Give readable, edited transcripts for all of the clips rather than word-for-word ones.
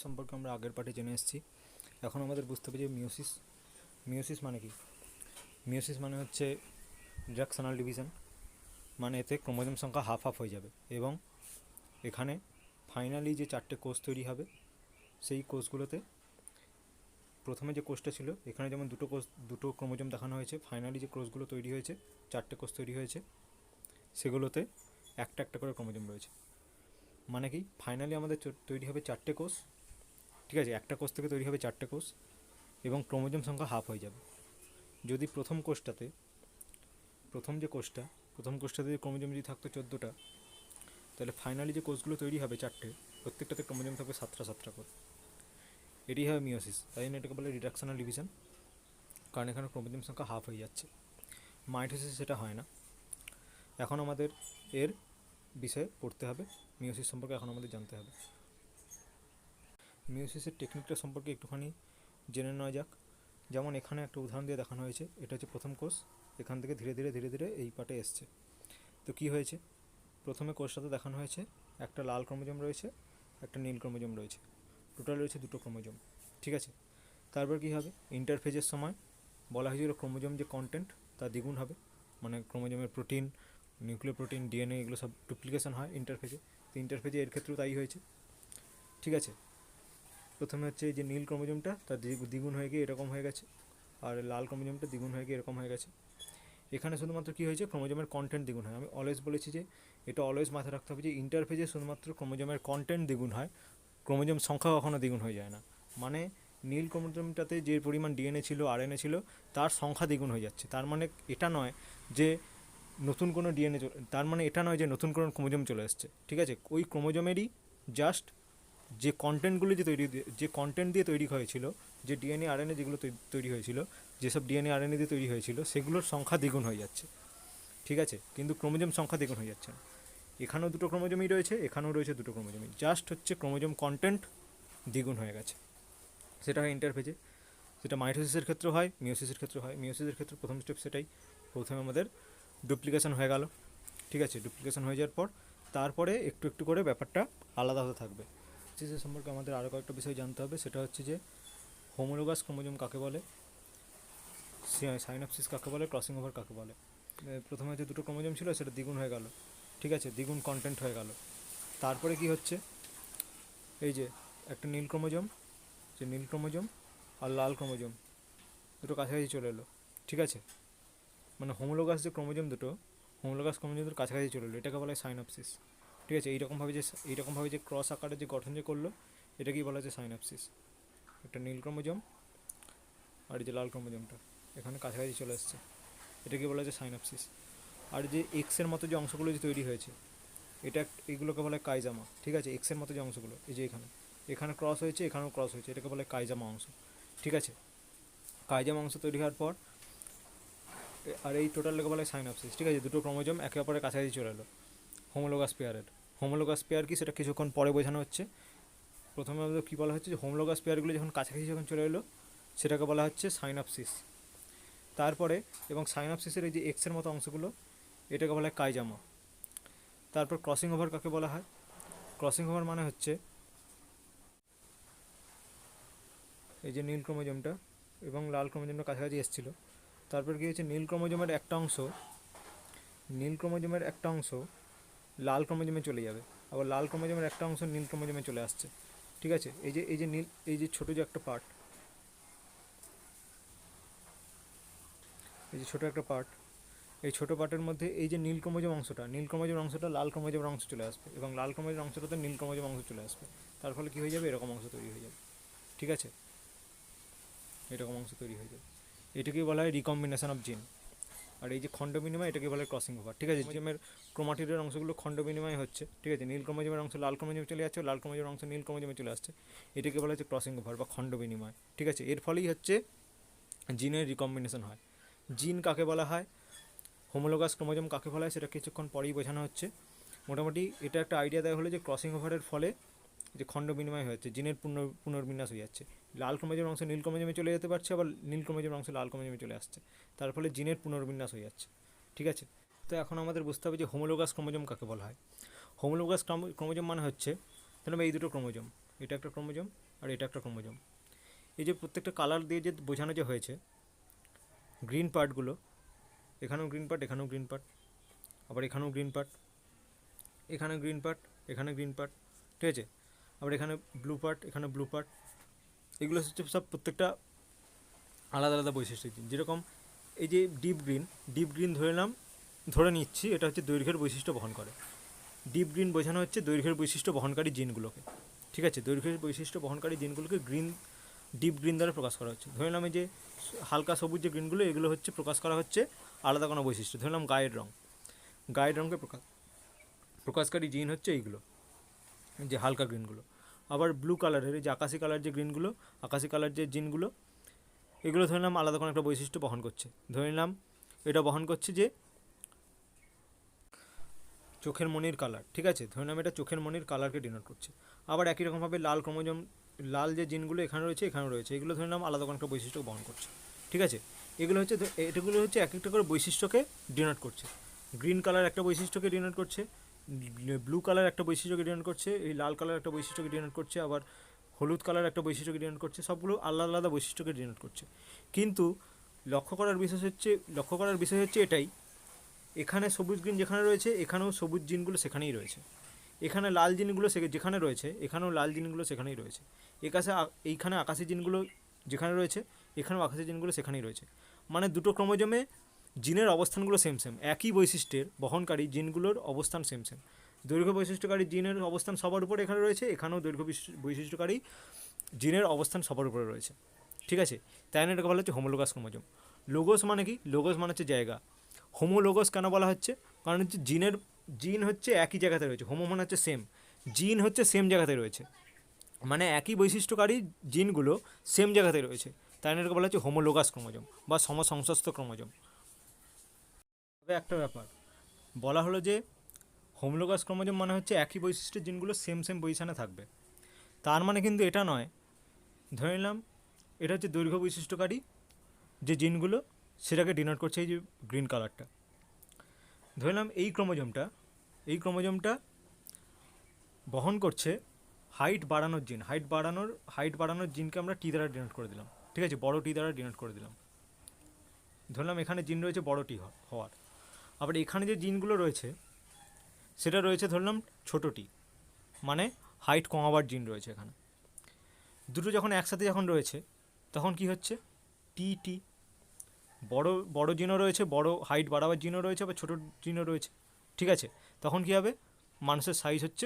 সম্পর্কে আমরা আগের পার্টে জেনে এসেছি। এখন আমাদের বুঝতে হবে যে মিওসিস মানে কি। মিওসিস মানে হচ্ছে রিডাকশনাল ডিভিশন, মানে এতে ক্রোমোজোম সংখ্যা হাফ হয়ে যাবে এবং এখানে ফাইনালি যে 4টে কোষ তৈরি হবে সেই কোষগুলোতে প্রথমে যে কোষটা ছিল এখানে যেমন দুটো ক্রোমোজোম দেখানো হয়েছে, ফাইনালি যে কোষগুলো তৈরি হয়েছে 4টে কোষ তৈরি হয়েছে সেগুলোতে একটা একটা করে ক্রোমোজোম রয়েছে। মানে কি ফাইনালি আমাদের তৈরি হবে 4টে কোষ, ঠিক আছে, একটা কোষ থেকে তৈরি হবে 4টে কোষ এবং ক্রোমোজোম সংখ্যা হাফ হয়ে যাবে। যদি প্রথম কোষটাতে যদি ক্রোমোজোম যদি থাকতো 14টা, তাহলে ফাইনালি যে কোষগুলো তৈরি হবে 4টে, প্রত্যেকটাতে ক্রোমোজোম থাকবে 7টা করে। এটাই হবে মিওসিস, তাই জন্য এটাকে বলে রিডাকশনাল ডিভিশন, কারণ এখানে ক্রোমোজোম সংখ্যা হাফ হয়ে যাচ্ছে। মাইটোসিস সেটা হয় না। এখন আমাদের এর বিষয়ে পড়তে হবে, মিওসিস সম্পর্কে এখন আমাদের জানতে হবে। মিওসিসের টেকনিকটা সম্পর্কে একটুখানি জেনে নেওয়া যাক। যেমন এখানে একটা উদাহরণ দিয়ে দেখানো হয়েছে, এটা হচ্ছে প্রথম কোষ, এখান থেকে ধীরে ধীরে এই পার্টে এসছে। তো কি হয়েছে, প্রথমে কোষটাতে দেখানো হয়েছে একটা লাল ক্রোমোজোম রয়েছে, একটা নীল ক্রোমোজোম রয়েছে, টোটাল রয়েছে 2টো ক্রোমোজোম, ঠিক আছে। তারপর কি হবে, ইন্টারফেজের সময় বলা হয়েছিল ক্রোমোজোম যে কন্টেন্ট তা দ্বিগুণ হবে, মানে ক্রোমোজোমের প্রোটিন, নিউক্লিয় প্রোটিন, ডিএনএ এগুলো সব ডুপ্লিকেশন হয় ইন্টারফেজে। তো ইন্টারফেজে এর ক্ষেত্রেও তাই হয়েছে, ঠিক আছে। প্রথমে হচ্ছে এই যে নীল ক্রোমোজোমটা তার দ্বিগুণ হয়ে গিয়ে এরকম হয়ে গেছে, আর লাল ক্রোমোজোমটা দ্বিগুণ হয়ে গিয়ে এরকম হয়ে গেছে। এখানে শুধুমাত্র কী হয়েছে, ক্রোমোজোমের কন্টেন্ট দ্বিগুণ হয়। আমি অলওয়েজ বলেছি যে এটা অলওয়েজ মাথায় রাখতে হবে যে ইন্টারফেজে শুধুমাত্র ক্রোমোজোমের কন্টেন্ট দ্বিগুণ হয়, ক্রোমোজোম সংখ্যা কখনো দ্বিগুণ হয়ে যায় না। মানে নীল ক্রোমোজোমটাতে যে পরিমাণ ডিএনএ ছিল, আরএনএ ছিল, তার সংখ্যা দ্বিগুণ হয়ে যাচ্ছে। তার মানে এটা নয় যে নতুন কোনো নতুন কোনো ক্রোমোজোম চলে আসছে, ঠিক আছে। ওই ক্রোমোজোমেরই জাস্ট যে কন্টেন্ট দিয়ে তৈরি হয়েছিল, যে ডিএনএ আরএনএ যেগুলো তৈরি হয়েছিল, যেসব ডিএনএ আরএনএ দিয়ে তৈরি হয়েছিল সেগুলোর সংখ্যা দ্বিগুণ হয়ে যাচ্ছে, ঠিক আছে, কিন্তু ক্রোমোজোম সংখ্যা দ্বিগুণ হয়ে যাচ্ছে না। এখানেও 2টো ক্রোমোজোমই রয়েছে, এখানেও রয়েছে 2টো ক্রোমোজোমই, জাস্ট হচ্ছে ক্রোমোজোম কন্টেন্ট দ্বিগুণ হয়ে গেছে। সেটা হয় ইন্টারফেজে, সেটা মাইটোসিসের ক্ষেত্রে হয়, মিওসিসের ক্ষেত্রে হয়। মিওসিসের ক্ষেত্রে প্রথম স্টেপ সেটাই, প্রথমে আমাদের ডুপ্লিকেশন হয়ে গেল, ঠিক আছে। ডুপ্লিকেশন হয়ে যাওয়ার পর তারপরে একটু একটু করে ব্যাপারটা আলাদা হতে থাকবে। মিওসিসের সম্পর্কে আমাদের আরও কয়েকটা বিষয় জানতে হবে, সেটা হচ্ছে যে হোমোলোগাস ক্রোমোজোম কাকে বলে, সাইনপসিস কাকে বলে, ক্রসিং ওভার কাকে বলে। প্রথমে হচ্ছে 2টো ক্রোমোজোম ছিল, সেটা দ্বিগুণ হয়ে গেল, ঠিক আছে, দ্বিগুণ কন্টেন্ট হয়ে গেল। তারপরে কি হচ্ছে, এই যে একটা নীল ক্রোমোজোম আর লাল ক্রোমোজোম দুটো কাছাকাছি চলে এলো, ঠিক আছে। মানে হোমোলোগাস ক্রোমোজোম দুটো কাছাকাছি চলে এলো, এটাকে বলা হয় সাইনপসিস, ঠিক আছে। এইরকমভাবে যে ক্রস আকারে যে গঠন যে করলো, এটাকেই বলা হচ্ছে সাইনপসিস। একটা নীল ক্রোমোজোম আর এই যে লাল ক্রোমোজোমটা এখানে কাছাকাছি চলে আসছে, এটাকে বলা হচ্ছে সাইনপসিস। আর যে এক্সের মতো যে অংশগুলো যে তৈরি হয়েছে, এইগুলোকে বলা হয় কাইজামা, ঠিক আছে। এক্সের মতো যে অংশগুলো, এই যে এখানে ক্রস হয়েছে, এখানেও ক্রস হয়েছে, এটাকে বলা হয় কাইজামা অংশ, ঠিক আছে। কাইজামা অংশ তৈরি হওয়ার পর আর এই টোটালটাকে বলা হয় সাইনপসিস, ঠিক আছে। 2টো ক্রোমোজোম একে অপরের কাছাকাছি চলে এলো হোমোলোগাস পেয়ার কি সেটা কিছুক্ষণ পরে বোঝানো হচ্ছে। প্রথমে আমাদের কী বলা হচ্ছে, যে হোমোলোগাস পেয়ারগুলো যখন কাছাকাছি চলে এলো সেটাকে বলা হচ্ছে সাইনপসিস। তারপরে এবং সাইনপসিসের এই যে এক্সের মতো অংশগুলো, এটাকে বলা হয় কাইজামা। তারপর ক্রসিং ওভার কাকে বলা হয়, ক্রসিং ওভার মানে হচ্ছে এই যে নীল ক্রোমোজোমটা এবং লাল ক্রোমোজোমটা কাছাকাছি এসেছিলো, তারপর কী হয়েছে, নীল ক্রোমোজোমের একটা অংশ লাল ক্রোমোজোমে চলে যাবে, আবার লাল ক্রোমোজোমের একটা অংশ নীল ক্রোমোজোমে চলে আসছে, ঠিক আছে। এই যে ছোটো যে একটা পার্ট, এই ছোটো পার্টের মধ্যে এই যে নীল ক্রোমোজোম অংশটা লাল ক্রোমোজোমের অংশ চলে আসবে এবং লাল ক্রোমোজোমের অংশটাতে নীল ক্রোমোজোম অংশ চলে আসবে। তার ফলে কী হয়ে যাবে, এরকম অংশ তৈরি হয়ে যাবে, ঠিক আছে, এরকম অংশ তৈরি হয়ে যাবে। এটাকেই বলা হয় রিকম্বিনেশন অফ জিন। আর এই যে খণ্ড বিনিময়, এটাকে বলে ক্রসিং ওভার, ঠিক আছে। ক্রোমোজোমের ক্রোমাটিডের অংশগুলো খণ্ড বিনিময় হচ্ছে, ঠিক আছে। নীল ক্রোমোজোমের অংশ লাল ক্রোমোজোমে চলে যাচ্ছে, লাল ক্রোমোজোমের অংশ নীল ক্রোমোজোমে চলে আসছে, এটাকে বলা হচ্ছে ক্রসিং ওভার বা খণ্ড বিনিময়, ঠিক আছে। এর ফলেই হচ্ছে জিনের রিকম্বিনেশন হয়। জিন কাকে বলা হয়, হোমোলোগাস ক্রোমোজোম কাকে বলা হয় সেটা কিছুক্ষণ পরেই বোঝানো হচ্ছে। মোটামুটি এটা একটা আইডিয়া দেওয়া হলো যে ক্রসিং ওভারের ফলে যে খণ্ড বিনিময় হচ্ছে, জিনের পুনর্বিন্যাস হয়ে যাচ্ছে। লাল ক্রোমোজোমের অংশ নীল ক্রোমোজোমে চলে যেতে পারছে, আবার নীল ক্রোমোজোমের অংশ লাল ক্রোমোজোমে চলে আসছে, তার ফলে জিনের পুনর্বিন্যাস হয়ে যাচ্ছে, ঠিক আছে। তো এখন আমাদের বুঝতে হবে যে হোমোলোগাস ক্রোমোজোম কাকে বলা হয়। হোমোলোগাস ক্রোমোজোম মানে হচ্ছে, ধরুন এই এটা একটা ক্রোমোজোম আর এটা একটা ক্রোমোজোম। এই যে প্রত্যেকটা কালার দিয়ে যে বোঝানো যে হয়েছে, গ্রিন পার্টগুলো, এখানেও গ্রিন পার্ট, এখানেও গ্রিন পার্ট, আবার এখানেও গ্রিন পার্ট, এখানে গ্রিন পার্ট, এখানে গ্রিন পার্ট, ঠিক আছে, আবার এখানে ব্লু পার্ট, এখানে ব্লু পার্ট। এগুলো হচ্ছে সব প্রত্যেকটা আলাদা আলাদা বৈশিষ্ট্য। যেরকম এই যে ডিপ গ্রিন ধরে নিচ্ছি এটা হচ্ছে দৈর্ঘ্যের বৈশিষ্ট্য বহন করে। ডিপ গ্রিন বোঝানো হচ্ছে দৈর্ঘ্যের বৈশিষ্ট্য বহনকারী জিনগুলোকে, ঠিক আছে, দৈর্ঘ্যের বৈশিষ্ট্য বহনকারী জিনগুলোকে ডিপ গ্রিন দ্বারা প্রকাশ করা হচ্ছে। ধরে নিলাম এই যে হালকা সবুজ যে গ্রিনগুলো, এগুলো হচ্ছে প্রকাশ করা হচ্ছে আলাদা কোনো বৈশিষ্ট্য। ধরে নিলাম গায়ের রঙকে প্রকাশকারী জিন হচ্ছে এইগুলো, যে হালকা গ্রিনগুলো। আবার ব্লু কালারের যে আকাশি কালার যে গ্রিনগুলো, আকাশি কালার যে জিনগুলো, এগুলো ধরে নিলাম আলাদা কোনো একটা বৈশিষ্ট্য বহন করছে। ধরে নিলাম এটা বহন করছে যে চোখের মনির কালার, ঠিক আছে, ধরে নিলাম এটা চোখের মনির কালারকে ডিনোট করছে। আবার একই রকমভাবে লাল যে জিনগুলো এখানে রয়েছে, এগুলো ধরে নিলাম আলাদা কোনো একটা বৈশিষ্ট্য বহন করছে, ঠিক আছে। এগুলো হচ্ছে এক একটা করে বৈশিষ্ট্যকে ডিনোট করছে। গ্রিন কালার একটা বৈশিষ্ট্যকে ডিনোট করছে, ব্লু কালার একটা বৈশিষ্ট্যকে ডিনোট করছে, এই লাল কালার একটা বৈশিষ্ট্যকে ডিনোট করছে, আবার হলুদ কালার একটা বৈশিষ্ট্যকে ডিনোট করছে। সবগুলো আলাদা আলাদা বৈশিষ্ট্যকে ডিনোট করছে। কিন্তু লক্ষ্য করার বিষয় হচ্ছে এটাই, এখানে সবুজ গ্রিন যেখানে রয়েছে, এখানেও সবুজ জিনগুলো সেখানেই রয়েছে। এখানে লাল জিনগুলো যেখানে রয়েছে, এখানেও লাল জিনগুলো সেখানেই রয়েছে। এইখানে আকাশি জিনগুলো যেখানে রয়েছে, এখানেও আকাশি জিনগুলো সেখানেই রয়েছে। মানে দুটো ক্রোমোজোমে জিনের অবস্থানগুলো সেম, একই বৈশিষ্ট্যের বহনকারী জিনগুলোর অবস্থান সেম। দৈর্ঘ্য বৈশিষ্ট্যকারী জিনের অবস্থান সবার উপরে এখানে রয়েছে, এখানেও দৈর্ঘ্য বৈশিষ্ট্যকারী জিনের অবস্থান সবার উপরে রয়েছে, ঠিক আছে। তাই না এটাকে বলা হচ্ছে হোমোলোগাস ক্রোমোজোম। লোগোস মানে কি? লোগোস মানে হচ্ছে জায়গা। হোমোলোগাস কেন বলা হচ্ছে? কারণ হচ্ছে জিন হচ্ছে একই জায়গাতে রয়েছে। হোমো মানে হচ্ছে সেম, জিন হচ্ছে সেম জায়গাতে রয়েছে, মানে একই বৈশিষ্ট্যকারী জিনগুলো সেম জায়গাতে রয়েছে। তাই না এটাকে বলা হচ্ছে হোমোলোগাস ক্রোমোজোম বা সমসংস্থ ক্রোমোজোম। তবে একটা ব্যাপার বলা হলো যে হোমোলোগাস ক্রোমোজোম মানে হচ্ছে একই বৈশিষ্ট্যের জিনগুলো সেম পজিশানে থাকবে। তার মানে কিন্তু এটা নয়, ধরে নিলাম এটা হচ্ছে দৈর্ঘ্য বৈশিষ্ট্যকারী যে জিনগুলো, সেটাকে ডিনোট করছে এই যে গ্রিন কালারটা। ধরে নিলাম এই ক্রোমোজোমটা বহন করছে হাইট বাড়ানোর জিনকে আমরা টি দ্বারা ডিনোট করে দিলাম, ঠিক আছে, বড় টি দ্বারা ডিনোট করে দিলাম। ধরলাম এখানে জিন রয়েছে বড় টি হওয়ার। আবার এখানে যে জিনগুলো রয়েছে সেটা রয়েছে ধরলাম ছোটো টি, মানে হাইট কমাবার জিন রয়েছে এখানে। দুটো যখন একসাথে রয়েছে তখন কি হচ্ছে, টি বড় জিনও রয়েছে, বড় হাইট বাড়াবার জিনও রয়েছে, আবার ছোটো জিনও রয়েছে, ঠিক আছে। তখন কি হবে, মানুষের সাইজ হচ্ছে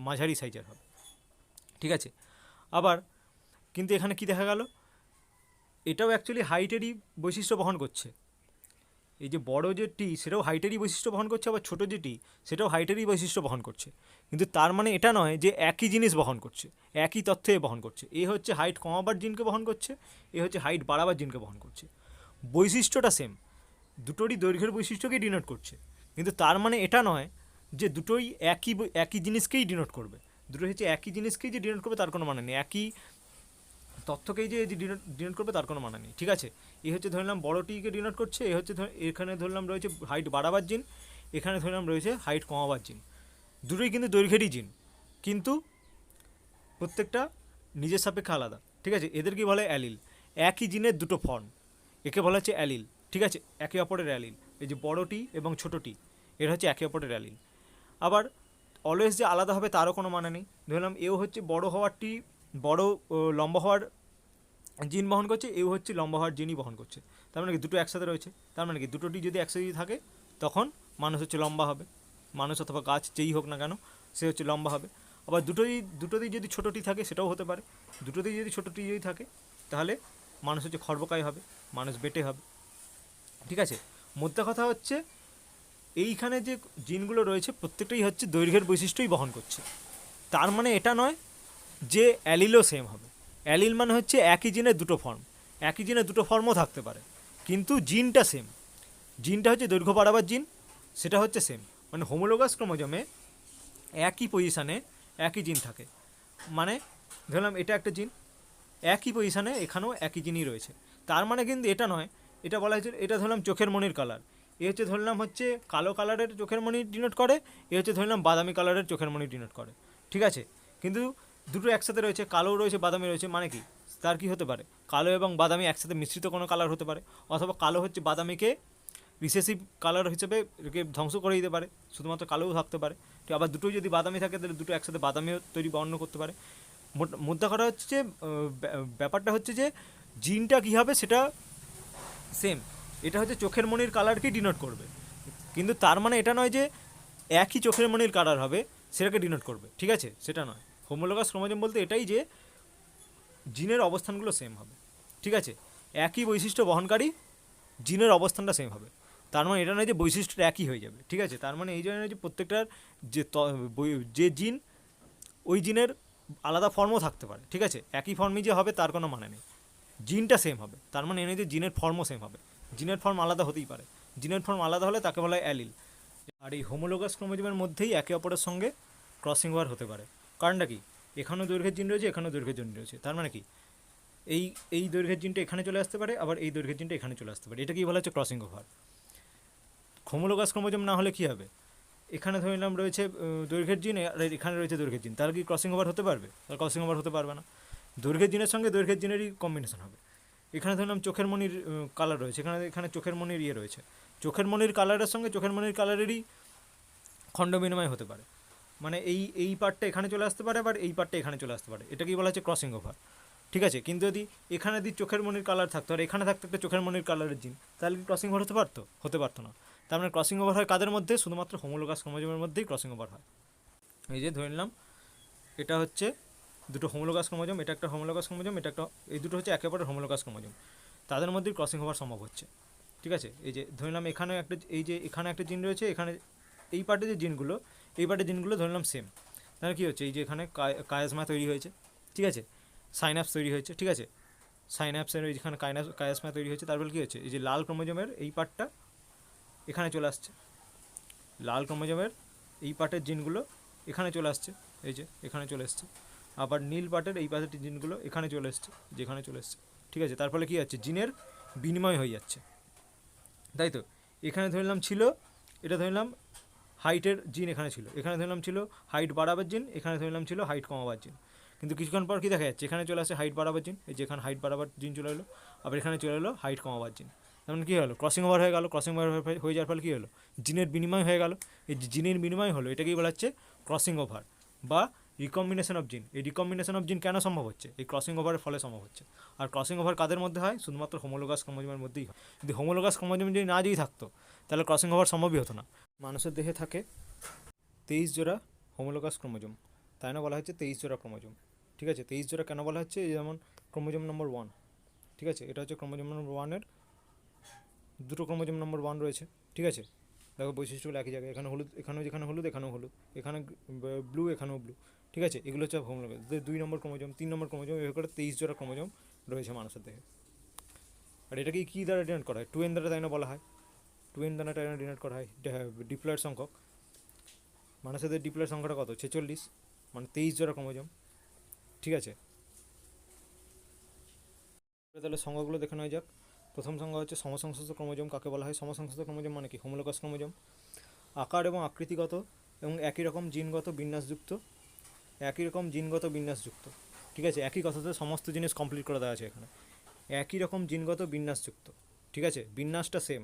মাঝারি সাইজের হবে, ঠিক আছে। আবার কিন্তু এখানে কি দেখা গেল, এটাও অ্যাকচুয়ালি হাইটেরই বৈশিষ্ট্য বহন করছে। এই যে বড় যে টি সেটাও হাইটেরই বৈশিষ্ট্য বহন করছে, আবার ছোটো যে টি সেটাও হাইটেরই বৈশিষ্ট্য বহন করছে। কিন্তু তার মানে এটা নয় যে একই জিনিস বহন করছে, একই তথ্যে বহন করছে। এ হচ্ছে হাইট কমাবার জিনকে বহন করছে, এ হচ্ছে হাইট বাড়াবার জিনকে বহন করছে। বৈশিষ্ট্যটা সেম, দুটোরই দৈর্ঘ্যের বৈশিষ্ট্যকেই ডিনোট করছে। কিন্তু তার মানে এটা নয় যে দুটোই একই জিনিসকেই ডিনোট করবে। দুটো হচ্ছে একই জিনিসকেই যে ডিনোট করবে তার কোনো মানে নেই, একই তথ্যকেই যে ডিনোট করবে তার কোনো মানে নেই, ঠিক আছে। এ হচ্ছে ধরলাম বড় টিকে ডিনোট করছে, এ হচ্ছে এখানে ধরলাম রয়েছে হাইট বাড়াবার জিন, এখানে ধরলাম রয়েছে হাইট কমাবার জিন। দুটোই কিন্তু দৈর্ঘ্যেরই জিন, কিন্তু প্রত্যেকটা নিজের সাপেক্ষে আলাদা, ঠিক আছে। এদেরকে বলে অ্যালিল। একই জিনের দুটো ফর্ম, একে বলা হচ্ছে অ্যালিল, ঠিক আছে, একে অপরের অ্যালিল। এই যে বড় টি এবং ছোটো টি, এরা হচ্ছে একে অপরের অ্যালিল। আবার অলওয়েজ যে আলাদা হবে তারও কোনো মানে নেই। ধরলাম এও হচ্ছে বড় লম্বা হওয়ার জিন বহন করছে, এও হচ্ছে লম্বা হওয়ার জিনই বহন করছে। তার মানে কি দুটো একসাথে রয়েছে, তার মানে কি দুটোটি যদি একসাথে থাকে তখন মানুষ হচ্ছে লম্বা হবে, মানুষ অথবা গাছ যেই হোক না কেন সে হচ্ছে লম্বা হবে। আবার দুটোতেই যদি ছোটোটি থাকে সেটাও হতে পারে। দুটোতেই যদি ছোটোটি থাকে তাহলে মানুষ হচ্ছে খর্বকায় হবে, মানুষ বেটে হবে, ঠিক আছে। মোদ্দা কথা হচ্ছে এইখানে যে জিনগুলো রয়েছে প্রত্যেকটাই হচ্ছে দৈর্ঘ্যের বৈশিষ্ট্যই বহন করছে। তার মানে এটা নয় যে অ্যালিলও সেম হবে। অ্যালিল মানে হচ্ছে একই জিনের দুটো ফর্মও থাকতে পারে, কিন্তু জিনটা সেম। জিনটা হচ্ছে দৈর্ঘ্য বাড়াবার জিন, সেটা হচ্ছে সেম। মানে হোমোলোগাস ক্রোমোজোমে একই পজিশানে একই জিন থাকে। মানে ধরলাম এটা একটা জিন, একই পজিশানে এখানেও একই জিনই রয়েছে। তার মানে কিন্তু এটা নয়, এটা বলা হয়েছে এটা ধরলাম চোখের মনির কালার, এ হচ্ছে ধরলাম হচ্ছে কালো কালারের চোখের মনি ডিনোট করে, এ হচ্ছে ধরলাম বাদামি কালারের চোখের মনি ডিনোট করে, ঠিক আছে। কিন্তু দুটো একসাথে রয়েছে, কালো রয়েছে বাদামি রয়েছে, মানে কি তার কি হতে পারে, কালো এবং বাদামি একসাথে মিশ্রিত কোনো কালার হতে পারে, অথবা কালো হচ্ছে বাদামিকে রিসেসিভ কালার হিসেবে একে ধ্বংস করে দিতে পারে, শুধুমাত্র কালোও থাকতে পারে। তো আবার দুটোই যদি বাদামি থাকে তাহলে দুটো একসাথে বাদামিও তৈরি বর্ণ করতে পারে। মোদ্দা কথা হচ্ছে যে ব্যাপারটা হচ্ছে যে জিনটা কী হবে সেটা সেম, এটা হচ্ছে চোখের মনির কালারকে ডিনোট করবে, কিন্তু তার মানে এটা নয় যে একই চোখের মনির কালার হবে সেটাকে ডিনোট করবে, ঠিক আছে, সেটা নয়। হোমোলোগাস ক্রোমোজোম বলতে এটাই যে জিনের অবস্থানগুলো সেম হবে, ঠিক আছে, একই বৈশিষ্ট্য বহনকারী জিনের অবস্থানটা সেম হবে, তার মানে এটা নয় যে বৈশিষ্ট্যটা একই হয়ে যাবে, ঠিক আছে, তার মানে এই জন্য যে প্রত্যেকটার যে জিন ওই জিনের আলাদা ফর্মও থাকতে পারে, ঠিক আছে, একই ফর্মই যে হবে তার কোনো মানে নেই, জিনটা সেম হবে, তার মানে এই যে জিনের ফর্মও সেম হবে, জিনের ফর্ম আলাদা হতেই পারে, জিনের ফর্ম আলাদা হলে তাকে বলা হয় অ্যালিল। আর এই হোমোলোগাস ক্রোমোজোমের মধ্যেই একে অপরের সঙ্গে ক্রসিং ওভার হতে পারে, কারণটা কি, এখানেও দৈর্ঘ্যের জিন রয়েছে, এখানেও দৈর্ঘ্যের জিন রয়েছে, তার মানে কি এই এই দৈর্ঘ্যের জিনটা এখানে চলে আসতে পারে, আবার এই দৈর্ঘ্যের জিনটা এখানে চলে আসতে পারে, এটা কি বলা হচ্ছে ক্রসিং ওভার। হোমোলোগাস ক্রোমোজোম না হলে কি হবে, এখানে ধরে নিলাম রয়েছে দৈর্ঘ্যের জিন আর এখানে রয়েছে দৈর্ঘ্যের জিন, তাহলে কি ক্রসিং ওভার হতে পারবে, তাহলে ক্রসিং ওভার হতে পারবে না, দৈর্ঘ্যের জিনের সঙ্গে দৈর্ঘ্যের জিনেরই কম্বিনেশন হবে। এখানে ধরলাম চোখের মনির কালার রয়েছে, এখানে চোখের মনির ইয়ে রয়েছে, চোখের মনির কালারের সঙ্গে চোখের মনির কালারেরই খণ্ড বিনিময় হতে পারে, মানে এই পার্টটা এখানে চলে আসতে পারে, আবার এই পার্টটা এখানে চলে আসতে পারে, এটা কি বলা হচ্ছে ক্রসিং ওভার, ঠিক আছে। কিন্তু যদি এখানে যদি চোখের মনির কালার থাকতো আর এখানে থাকতো একটা চোখের মনির কালারের জিন, তাহলে কি ক্রসিং ওভার হতে পারতো না। তার মানে ক্রসিং ওভার হয় কাদের মধ্যে, শুধুমাত্র হোমোলোগাস ক্রোমোজোমের মধ্যেই ক্রসিং ওভার হয়। এই যে ধরে নিলাম এটা হচ্ছে দুটো হোমোলোগাস ক্রোমোজোম, এটা একটা হোমোলোগাস ক্রোমোজোম, এটা একটা, এই দুটো হচ্ছে একেবারে হোমোলোগাস ক্রোমোজোম, তাদের মধ্যেই ক্রসিং ওভার সম্ভব হচ্ছে, ঠিক আছে। এই যে ধরে নিলাম এখানে একটা, এই যে এখানে একটা জিন রয়েছে, এখানে এই পার্টে যে জিনগুলো, এই পার্টের জিনগুলো ধরে নিলাম সেম, তাহলে কী হচ্ছে, এই যে এখানে কায়াজমা তৈরি হয়েছে, ঠিক আছে, সাইন্যাপস তৈরি হয়েছে, ঠিক আছে, সাইন্যাপসের যেখানে কায়াজমা তৈরি হয়েছে, তারপর কী হচ্ছে, এই যে লাল ক্রোমোজোমের এই পার্টটা এখানে চলে আসছে, লাল ক্রোমোজোমের এই পার্টের জিনগুলো এখানে চলে আসছে, এই যে এখানে চলে এসছে, আবার নীল পার্টের এই পার্টের জিনগুলো এখানে চলে এসছে, যেখানে চলে এসছে, ঠিক আছে, তার ফলে কী হচ্ছে, জিনের বিনিময় হয়ে যাচ্ছে, তাই তো। এখানে ধরলাম ছিল, এটা ধরলাম হাইটের জিন এখানে ছিল, এখানে ধরলাম ছিল হাইট বাড়াবার জিন, এখানে ধরলাম ছিল হাইট কমাবার জিন, কিন্তু কিছুক্ষণ পর কী দেখা যাচ্ছে, এখানে চলে আসে হাইট বাড়াবার জিন, এই যে এখানে হাইট বাড়াবার জিন চলে এলো, আবার এখানে চলে এলো হাইট কমাবার জিন, তেমন কী হলো, ক্রসিং ওভার হয়ে গেল, ক্রসিং ওভার হয়ে যাওয়ার ফলে কী হলো, জিনের বিনিময় হয়ে গেল, এই যে জিনের বিনিময় হলো এটাকেই বলা হচ্ছে ক্রসিং ওভার বা রিকম্বিনেশন অফ জিন। এই রিকম্বিনেশন অফ জিন কেন সম্ভব হচ্ছে, এই ক্রসিং ওভারের ফলে সম্ভব হচ্ছে। আর ক্রসিং ওভার কাদের মধ্যে হয়, শুধুমাত্র হোমোলোগাস ক্রোমোজোমের মধ্যেই হয়। যদি হোমোলোগাস ক্রোমোজোম যদি থাকতো তাহলে ক্রসিং ওভার সম্ভবই হতো না। মানুষের দেহে থাকে 23 জোড়া হোমোলোগাস ক্রোমোজোম, তাই না বলা হচ্ছে 23 জোড়া ক্রোমোজোম, ঠিক আছে। 23 জোড়া কেন বলা হচ্ছে, যেমন ক্রোমোজোম নম্বর 1, ঠিক আছে, এটা হচ্ছে ক্রোমোজোম নম্বর 1-এর দুটো ক্রোমোজোম নম্বর 1 রয়েছে, ঠিক আছে। দেখো বৈশিষ্ট্যগুলো একই জায়গায়, এখানে হলুদ, যেখানে হলুদ এখানেও হলুদ, এখানে ব্লু এখানেও ব্লু, ঠিক আছে, এগুলো হচ্ছে হোমোলোগাস। 2 নম্বর ক্রোমোজোম, 3 নম্বর ক্রোমোজোম, এভাবে করে 23 জোড়া ক্রোমোজোম রয়েছে মানুষের দেহে। আর এটাকে কী দ্বারা ডিনোট করা হয়, 2n দ্বারা, তাই না বলা হয়, 2n দ্বারা তাই না ডিনোট করা হয় ডিপ্লয়েড সংখ্যক। মানুষের ডিপ্লয়েড সংখ্যাটা কত, 46, মানে 23 জোড়া ক্রোমোজোম, ঠিক আছে। তাহলে সংখ্যাগুলো দেখে নেওয়া যাক। প্রথম সংখ্যা হচ্ছে সমসংশ্লিষ্ট ক্রোমোজোম কাকে বলা হয়। সমসংশ্লিষ্ট ক্রোমোজোম মানে কি, হোমোলোগাস ক্রোমোজোম, আকার এবং আকৃতিগত এবং একই রকম জিনগত বিন্যাসযুক্ত, ঠিক আছে, একই কথাতে সমস্ত জিনিস কমপ্লিট করে দেওয়া আছে এখানে, একই রকম জিনগত বিন্যাসযুক্ত, ঠিক আছে, বিন্যাসটা সেম,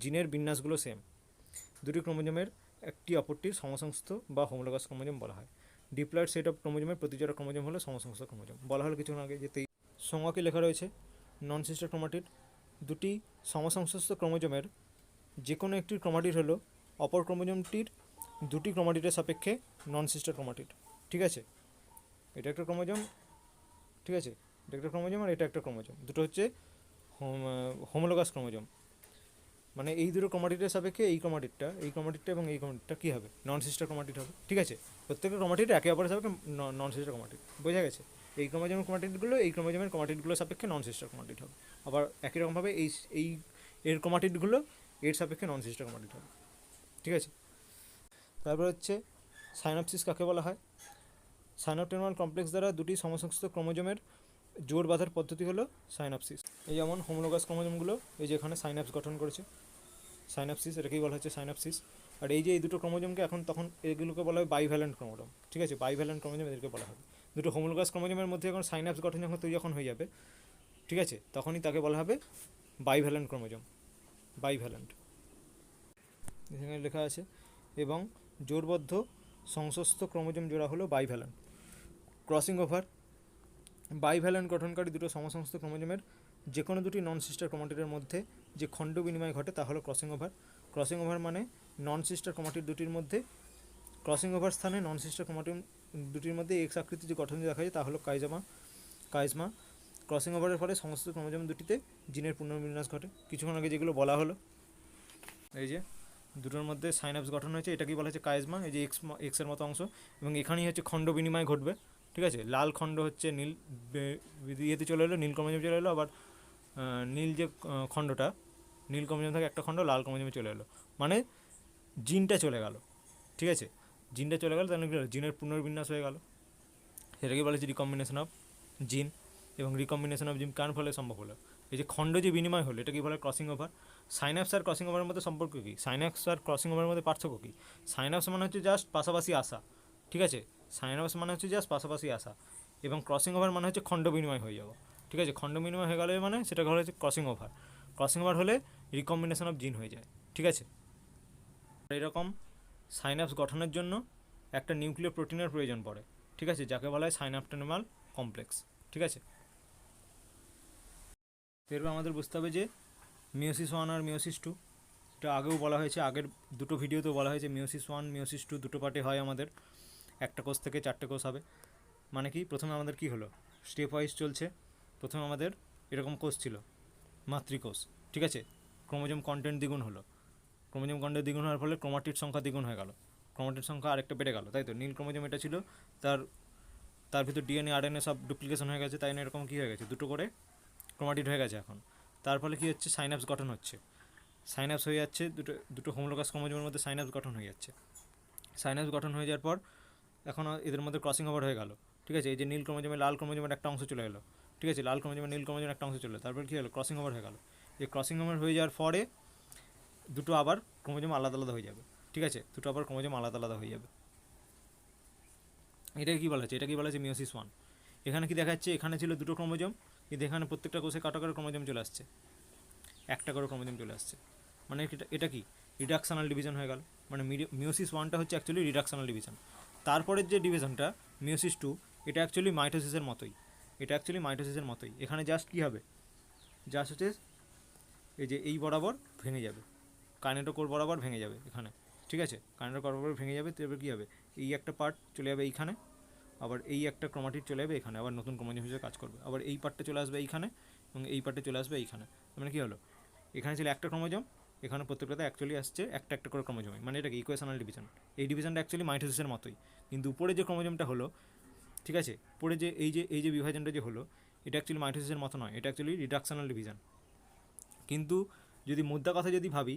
জিনের বিন্যাসগুলো সেম, দুটি ক্রোমোজোমের একটি অপরটির সমসংস্থ বা হোমোলোগাস ক্রোমোজোম বলা হয়। ডিপ্লয়েড সেট অফ ক্রোমোজোমের প্রতি জোড়া ক্রোমোজোম হলো সমসংস্থ ক্রোমোজোম। বলা হলো কিছুক্ষণ আগে যে সংজ্ঞাকে লেখা রয়েছে, নন সিস্টার ক্রোমাটিড, দুটি সমসংশ্লিষ্ট ক্রোমোজোমের যে কোনো একটি ক্রোমাটিড হলো অপর ক্রোমোজোমটির দুটি ক্রোমাটিডের সাপেক্ষে নন সিস্টার ক্রোমাটিড, ঠিক আছে। এটা একটা ক্রোমোজোম, ঠিক আছে, এটা একটা ক্রোমোজোম আর এটা একটা ক্রোমোজোম, দুটো হচ্ছে হোমোলোগাস ক্রোমোজোম, মানে এই দুটো ক্রোমাটিডের সাপেক্ষে এই ক্রোমাটিডটা এবং এই ক্রোমাটিডটা কী হবে, নন সিস্টার ক্রোমাটিড হবে, ঠিক আছে। প্রত্যেকটা ক্রোমাটিড একে অপরের সাপেক্ষে নন সিস্টার ক্রোমাটিড, বোঝা গেছে। এই ক্রোমোজোমের ক্রোমাটিডগুলো এই ক্রোমোজোমের ক্রোমাটিডগুলোর সাপেক্ষে নন সিস্টার ক্রোমাটিড হবে, আবার একই রকমভাবে এই এর ক্রোমাটিডগুলো এর সাপেক্ষে নন সিস্টার ক্রোমাটিড হবে, ঠিক আছে। তারপর হচ্ছে সাইনাপসিস কাকে বলা হয়। সাইনোপটেরমাল কমপ্লেক্স দ্বারা দুটি সমসংস্থ ক্রোমোজোমের জোড় বাঁধার পদ্ধতি হলো সাইনাপসিস। এই যেমন হোমোলোগাস ক্রোমোজোমগুলো এই যে এখানে সাইনাপস গঠন করেছে, সাইনাপসিস, এটাকেই বলা হচ্ছে সাইনাপসিস। আর এই যে এই দুটো ক্রোমোজোমকে এখন তখন এগুলোকে বলা হয় বাইভ্যালেন্ট ক্রোমোজোম, ঠিক আছে, বাইভ্যালেন্ট ক্রোমোজোম এদেরকে বলা হবে। দুটো হোমোলোগাস ক্রোমোজোমের মধ্যে যখন সাইন্যাপস গঠন যখন হয়ে যাবে, ঠিক আছে, তখনই তাকে বলা হবে বাইভ্যালেন্ট ক্রোমোজোম, বাইভ্যালেন্ট এখানে লেখা আছে। এবং জোড়বদ্ধ সংশ্লিষ্ট ক্রোমোজোম জোড়া হলো বাইভ্যালেন্ট। ক্রসিং ওভার, বাইভ্যালেন্ট গঠনকারী দুটো সমসংস্থ ক্রোমোজোমের যে কোনো দুটি নন সিস্টার ক্রোমাটিডের মধ্যে যে খণ্ড বিনিময় ঘটে তা হলো ক্রসিং ওভার। ক্রসিং ওভার মানে নন সিস্টার ক্রোমাটিড দুটির মধ্যে ক্রসিং ওভার স্থানে নন সিস্টার ক্রোমাটিড দুটির মধ্যে এক্স আকৃতির যে গঠন দেখা যায় তা হলো কাইজমা। ক্রসিং ওভারের ফলে সমস্ত ক্রোমোজোম দুটিতে জিনের পুনর্বিন্যাস ঘটে। কিছুক্ষণ আগে যেগুলো বলা হলো, এই যে দুটোর মধ্যে সাইন্যাপস গঠন হয়েছে, এটাকেই বলা হচ্ছে কাইজমা, এই যে এক্সের মতো অংশ, এবং এখানেই হচ্ছে খণ্ড বিনিময় ঘটবে, ঠিক আছে। লাল খণ্ড হচ্ছে নীল ইয়েতে চলে এলো, নীল ক্রোমোজোম চলে এলো, আবার নীল যে খণ্ডটা, নীল ক্রোমোজোম থেকে একটা খণ্ড লাল ক্রোমোজোমে চলে এলো, মানে জিনটা চলে গেল, ঠিক আছে। জিনটা চলে গেল তাহলে জিনের পুনর্বিন্যাস হয়ে গেল, সেটাকে বলা হচ্ছে রিকম্বিনেশন অফ জিন। এবং রিকম্বিনেশন অফ জিন কার ফলে সম্ভব হলো? এই যে খণ্ড যে বিনিময় হলো এটাকে বলে ক্রসিং ওভার। সাইন্যাপস আর ক্রসিং ওভারের মধ্যে সম্পর্ক কী? সাইন্যাপস আর ক্রসিং ওভারের মধ্যে পার্থক্য কী? সাইন্যাপস মানে হচ্ছে জাস্ট পাশাপাশি আসা, ঠিক আছে, সাইন্যাপস মানে হচ্ছে জাস্ট পাশাপাশি আসা, এবং ক্রসিং ওভার মানে হচ্ছে খণ্ড বিনিময় হয়ে যাওয়া, ঠিক আছে। খণ্ড বিনিময় হয়ে গেলে মানে সেটাকে বলা হচ্ছে ক্রসিং ওভার। ক্রসিং ওভার হলে রিকম্বিনেশন অফ জিন হয়ে যায়, ঠিক আছে। এরকম সাইন্যাপস গঠনের জন্য একটা নিউক্লিয় প্রোটিনের প্রয়োজন পড়ে, ঠিক আছে, যাকে বলা হয় সাইনাপটোনেমাল কমপ্লেক্স, ঠিক আছে। এরপর আমাদের বুঝতে হবে যে মিওসিস 1 আর মিওসিস 2, এটা আগেও বলা হয়েছে, আগের দুটো ভিডিওতেও বলা হয়েছে মিওসিস 1 মিওসিস 2 দুটো পার্টে হয় আমাদের। একটা কোষ থেকে 4টে কোষ হবে, মানে কি প্রথমে আমাদের কি হলো, স্টেপ ওয়াইজ চলছে। প্রথমে আমাদের এরকম কোষ ছিল, মাতৃকোষ, ঠিক আছে। ক্রোমোজোম কন্টেন্ট দ্বিগুণ হলো, ক্রোমোজোম কন্টেন্ট দ্বিগুণ হওয়ার ফলে ক্রোমাটিড সংখ্যা দ্বিগুণ হয়ে গেল, ক্রোমাটিড সংখ্যা আরেকটা বেড়ে গেল, তাই তো। নীল ক্রোমোজোম এটা ছিল, তার ভিতর ডিএনএ আরএনএ সব ডুপ্লিকেশন হয়ে গেছে, তাই না, এরকম কী হয়ে গেছে, দুটো করে ক্রোমাটিড হয়ে গেছে এখন। তার ফলে কী হচ্ছে, সাইন্যাপস গঠন হচ্ছে, সাইন্যাপস হয়ে যাচ্ছে, দুটো হোমোলোগাস ক্রোমোজোমের মধ্যে সাইন্যাপস গঠন হয়ে যাচ্ছে। সাইন্যাপস গঠন হয়ে যাওয়ার পর এখন এদের মধ্যে ক্রসিং ওভার হয়ে গেল, ঠিক আছে। এই যে নীল ক্রোমোজোমে লাল ক্রোমোজোমের একটা অংশ চলে এলো, ঠিক আছে, লাল ক্রোমোজোমে নীল ক্রোমোজোমের একটা অংশ চলে এলো, তারপর কী হলো, ক্রসিং ওভার হয়ে গেল। এই ক্রসিং ওভার হয়ে যাওয়ার পরে দুটো আবার ক্রোমোজোম আলাদা আলাদা হয়ে যাবে, ঠিক আছে, দুটো আবার ক্রোমোজোম আলাদা আলাদা হয়ে যাবে। এটাকে কী বলা হচ্ছে, এটাকে বলা হচ্ছে মিওসিস 1। এখানে কি দেখা যাচ্ছে, এখানে ছিল দুটো ক্রোমোজোম, কিন্তু এখানে প্রত্যেকটা কোষে কটা করে ক্রোমোজোম চলে আসছে, একটা করে ক্রোমোজোম চলে আসছে, মানে এটা কি রিডাকশনাল ডিভিশন হয়ে গেল। মানে মিওসিস 1টা হচ্ছে অ্যাকচুয়ালি রিডাকশনাল ডিভিশন। তারপরের যে ডিভিশনটা মিওসিস 2, এটা অ্যাকচুয়ালি মাইটোসিসের মতোই, এখানে জাস্ট কী হবে, জাস্ট হচ্ছে এই যে এই বরাবর ভেঙে যাবে, কাইনেটোকোর বরাবর ভেঙে যাবে এখানে, ঠিক আছে, কাইনেটোকোর বরাবর ভেঙে যাবে। তারপর কী হবে, এই একটা পার্ট চলে যাবে এইখানে, আবার এই একটা ক্রোমাটিড চলে যাবে এখানে, আবার নতুন ক্রোমোজোম হিসেবে কাজ করবে, আবার এই পার্টটা চলে আসবে এইখানে, এবং এই পার্টে চলে আসবে এইখানে। মানে কী হলো, এখানে ছিল একটা ক্রোমোজোম, এখানে প্রত্যেকটাতে অ্যাকচুয়ালি আসছে একটা একটা করে ক্রোমোজোম, মানে এটা কি ইকুয়েশনাল ডিভিশন। এই ডিভিশনটা অ্যাকচুয়ালি মাইটোসিসের মতোই, কিন্তু উপরে যে ক্রোমোজোমটা হলো, ঠিক আছে, উপরে যে এই যে বিভাজনটা যে হলো, এটা অ্যাকচুয়ালি মাইটোসিসের মতো নয়, এটা অ্যাকচুয়ালি রিডাকশনাল ডিভিশন। কিন্তু যদি মুদ্রা কথা যদি ভাবি,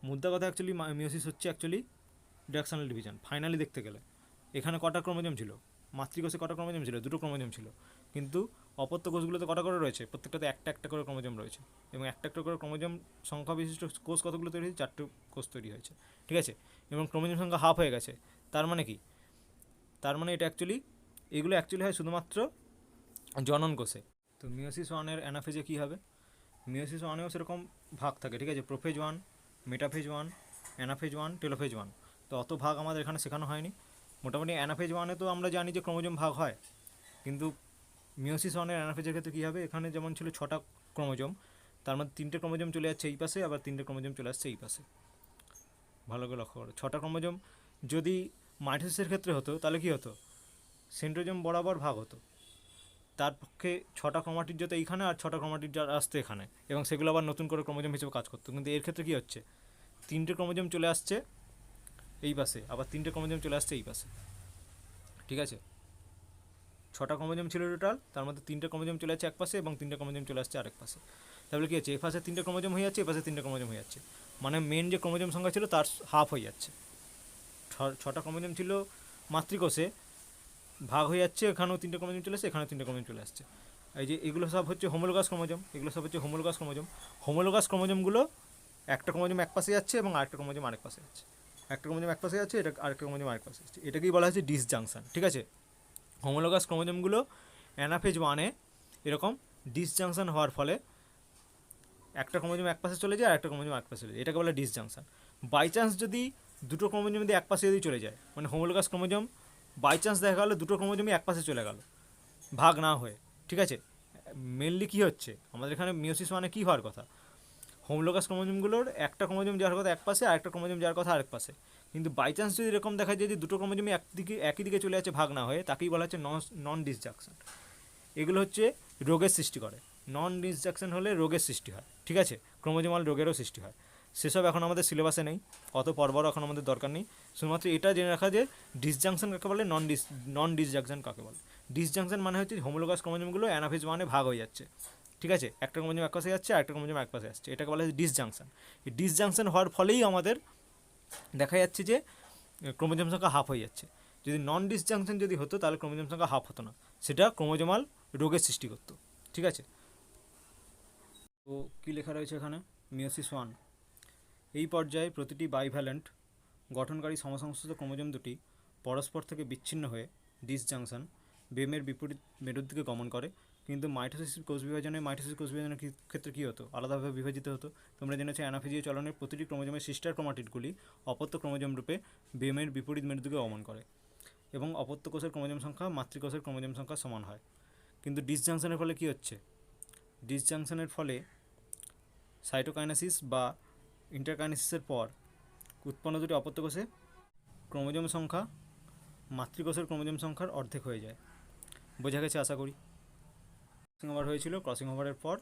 মুদ্রা কথা অ্যাকচুয়ালি মিওসিস হচ্ছে অ্যাকচুয়ালি রিডাকশনাল ডিভিশন। ফাইনালি দেখতে গেলে এখানে কটা ক্রোমোজোম ছিল, মাতৃকোষে কটা ক্রোমোজোম ছিল, দুটো ক্রোমোজোম ছিল, কিন্তু অপত্য কোষগুলোতে কটা করে রয়েছে, প্রত্যেকটাতে একটা একটা করে ক্রোমোজোম রয়েছে, এবং একটা একটা করে ক্রোমোজোম সংখ্যা বিশিষ্ট কোষ কতগুলো তৈরি হয়েছে, 4টে কোষ তৈরি হয়েছে, ঠিক আছে, এবং ক্রোমোজোম সংখ্যা হাফ হয়ে গেছে। তার মানে কি, তার মানে এটা অ্যাকচুয়ালি এগুলো অ্যাকচুয়ালি হয় শুধুমাত্র জনন কোষে। তো মিওসিস 1-এর অ্যানাফেজে কী হবে, মিওসিস 1-এও সেরকম ভাগ থাকে, ঠিক আছে, প্রোফেজ 1, মেটাফেজ 1, অ্যানাফেজ 1, টেলোফেজ 1। তো অত ভাগ আমাদের এখানে শেখানো হয়নি। মোটামুটি অ্যানাফেজ 1-এ তো আমরা জানি যে ক্রোমোজোম ভাগ হয়, কিন্তু মিওসিস 1-এর অ্যানাফেজের ক্ষেত্রে কী হবে, এখানে যেমন ছিল 6টা ক্রোমোজোম, তার মধ্যে 3টে ক্রোমোজোম চলে যাচ্ছে এই পাশে, আবার 3টে ক্রোমোজোম চলে আসছে এই পাশে। ভালো করে লক্ষ্য করো, 6টা ক্রোমোজোম যদি মাইটোসিসের ক্ষেত্রে হতো তাহলে কী হতো, সেন্ট্রোজোম বরাবর ভাগ হতো, তার পক্ষে 6টা ক্রোমাটিড যেত এইখানে, আর 6টা ক্রোমাটিড আসতো এখানে, এবং সেগুলো আবার নতুন করে ক্রোমোজোম হিসেবে কাজ করতো। কিন্তু এর ক্ষেত্রে কী হচ্ছে, 3টে ক্রোমোজোম চলে আসছে এই পাশে, আবার 3টে ক্রোমোজোম চলে আসছে এই পাশে, ঠিক আছে। 6টা ক্রোমোজোম ছিল টোটাল, তার মধ্যে 3টে ক্রোমোজোম চলে যাচ্ছে এক পাশে, এবং 3টে ক্রোমোজোম চলে আসছে আরেক পাশে। তাহলে কী হচ্ছে, এ পাশে 3টে ক্রোমোজোম হয়ে যাচ্ছে, এ পাশে 3টে ক্রোমোজোম হয়ে যাচ্ছে, মানে মেন যে ক্রোমোজোম সংখ্যা ছিল তার হাফ হয়ে যাচ্ছে। 6টা ক্রোমোজোম ছিল মাতৃকোষে, ভাগ হয়ে যাচ্ছে, এখানেও 3টে ক্রোমোজোম চলে আসছে, এখানেও 3টে ক্রোমোজোম চলে আসছে। এই যে এগুলো সব হচ্ছে হোমোলোগাস ক্রোমোজোম, হোমোলোগাস ক্রোমোজোমগুলো একটা ক্রোমোজোম এক পাশে যাচ্ছে এবং আরেকটা ক্রোমোজোম আরেক পাশে যাচ্ছে, একটা ক্রোমোজোম এক পাশে যাচ্ছে, এটা আরেকটা ক্রোমোজোম আরেক পাশে যাচ্ছে, এটাকেই বলা হচ্ছে ডিসজাংশন, ঠিক আছে। হোমোলোগাস ক্রোমোজোমগুলো অ্যানাফেজ ওয়ানে এরকম ডিসজাংশন হওয়ার ফলে একটা ক্রোমোজোম এক পাশে চলে যায় আর একটা ক্রোমোজোম এক পাশে চলে যায়, এটাকে বলে ডিসজাংশন। বাই চান্স যদি দুটো ক্রোমোজোম যদি এক পাশে যদি চলে যায়, মানে হোমোলোগাস ক্রোমোজোম বাই চান্স দেখা গেলো দুটো ক্রোমোজোমই এক পাশে চলে গেল ভাগ না হয়ে, ঠিক আছে, মেনলি কী হচ্ছে আমাদের এখানে মিওসিস ওয়ানে কী হওয়ার কথা, হোমোলোগাস ক্রোমোজোমগুলোর একটা ক্রোমোজোম যাওয়ার কথা এক পাশে আর একটা ক্রোমোজোম যাওয়ার কথা আরেক পাশে, কিন্তু বাই চান্স যদি এরকম দেখা যায় যে দুটো ক্রোমোজোমই একই দিকে চলে যাচ্ছে ভাগ না হয়ে, তাকেই বলা হচ্ছে নন ডিসজাংশন। এগুলো হচ্ছে রোগের সৃষ্টি করে, নন ডিসজাংশন হলে রোগের সৃষ্টি হয়, ঠিক আছে, ক্রোমোজোমাল রোগেরও সৃষ্টি হয়। সেসব এখন আমাদের সিলেবাসে নেই, অত পর্বও এখন আমাদের দরকার নেই, শুধুমাত্র এটা জেনে রাখা যে ডিসজাংশন কাকে বলে, নন ডিসজাংশন কাকে বলে। ডিসজাংশন মানে হচ্ছে হোমোলোগাস ক্রোমোজোমগুলো অ্যানাফেজ ওয়ানে ভাগ হয়ে যাচ্ছে, ঠিক আছে, একটা ক্রোমোজোম এক পাশে যাচ্ছে আর একটা ক্রোমোজোম এক পাশে আসছে, এটাকে বলা হচ্ছে ডিসজাংশন। এই ডিসজাংশন হওয়ার ফলেই আমাদের দেখা যাচ্ছে যে ক্রোমোজোম সংখ্যা হাফ হয়ে যাচ্ছে। যদি নন ডিসজাংশন যদি হতো তাহলে ক্রোমোজোম সংখ্যা হাফ হতো না, সেটা ক্রোমোজোমাল রোগের সৃষ্টি করতো, ঠিক আছে। তো কী লেখা রয়েছে এখানে, মিওসিস ওয়ান, এই পর্যায়ে প্রতিটি বাইভ্যালেন্ট গঠনকারী সমসংস্থিত ক্রোমোজোম দুটি পরস্পর থেকে বিচ্ছিন্ন হয়ে ডিসজাংশন বেমের বিপরীত মেরুর দিকে গমন করে। কিন্তু মাইটোসিস কোষ বিভাজনের ক্ষেত্রে কী হতো, আলাদাভাবে বিভাজিত হতো। তোমরা জেনেছো অ্যানাফেজীয় চলনের প্রতিটি ক্রোমোজোমের সিস্টার ক্রোমাটিডগুলি অপত্য ক্রোমোজোম রূপে বেমের বিপরীত মেরুর দিকে গমন করে এবং অপত্য কোষের ক্রোমোজোম সংখ্যা মাতৃকোষের ক্রোমোজোম সংখ্যা সমান হয়। কিন্তু ডিসজাংশনের ফলে কী হচ্ছে, ডিসজাংশনের ফলে সাইটোকাইনেসিস বা ইন্টারকাইনেসিসের পর উৎপন্ন দুটি অপত্য কোষে ক্রোমোজোম সংখ্যা মাতৃকোষের ক্রোমোজোম সংখ্যার অর্ধেক হয়ে যায়। বোঝা গেছে আশা করি। ক্রসিং ওভার হয়েছিল, ক্রসিং ওভারের পর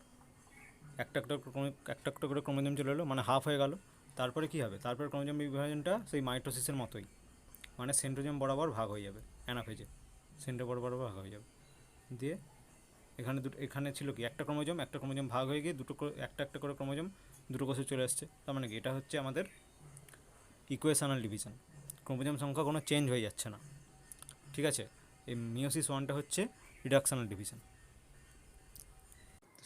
একটা একটা করে ক্রোমোজোম চলে এলো, মানে হাফ হয়ে গেল। তারপরে কী হবে, তারপরে ক্রোমোজোম বিভাজনটা সেই মাইটোসিসের মতোই, মানে সেন্ট্রোজোম বরাবর ভাগ হয়ে যাবে, অ্যানাফেজে সেন্ট্রো বরাবর ভাগ হয়ে যাবে। দিয়ে এখানে ছিল কি একটা ক্রোমোজোম ভাগ হয়ে গিয়ে একটা করে ক্রোমোজোম দুটো কোষে চলে আসছে। তার মানে কি, এটা হচ্ছে আমাদের ইকুয়েশনাল ডিভিশন, ক্রোমোজোম সংখ্যা কোনো চেঞ্জ হয়ে যাচ্ছে না, ঠিক আছে। এই মিওসিস ওয়ানটা হচ্ছে রিডাকশনাল ডিভিশন।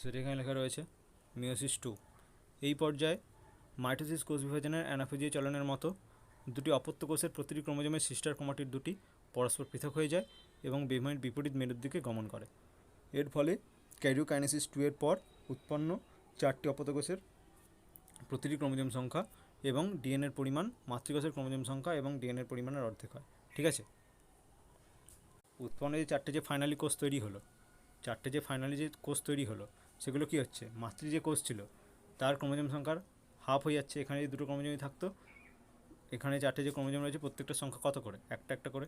সেটা এখানে লেখা রয়েছে। মিওসিস টু, এই পর্যায়ে মাইটোসিস কোষ বিভাজনের অ্যানাফেজীয় চলনের মতো দুটি অপত্য কোষের প্রতিটি ক্রোমোজোমের সিস্টার ক্রোমাটিড দুটি পরস্পর পৃথক হয়ে যায় এবং বেমের বিপরীত মেরুর দিকে গমন করে। এর ফলে ক্যারিওকাইনেসিস 2 এর পর উৎপন্ন 4টি অপত্য কোষের প্রতিটি ক্রোমোজোম সংখ্যা এবং ডিএনএর পরিমাণ মাতৃকোষের ক্রোমোজোম সংখ্যা এবং ডিএনএর পরিমাণের অর্ধেক হয়, ঠিক আছে। উৎপন্ন যে চারটে যে ফাইনালি কোষ তৈরি হলো সেগুলো কি হচ্ছে, মাতৃ যে কোষ ছিল তার ক্রোমোজোম সংখ্যার হাফ হয়ে যাচ্ছে। এখানে যদি দুটো ক্রোমোজোমই থাকতো, এখানে চারটে যে ক্রোমোজোম রয়েছে প্রত্যেকটা সংখ্যা কত করে, একটা করে,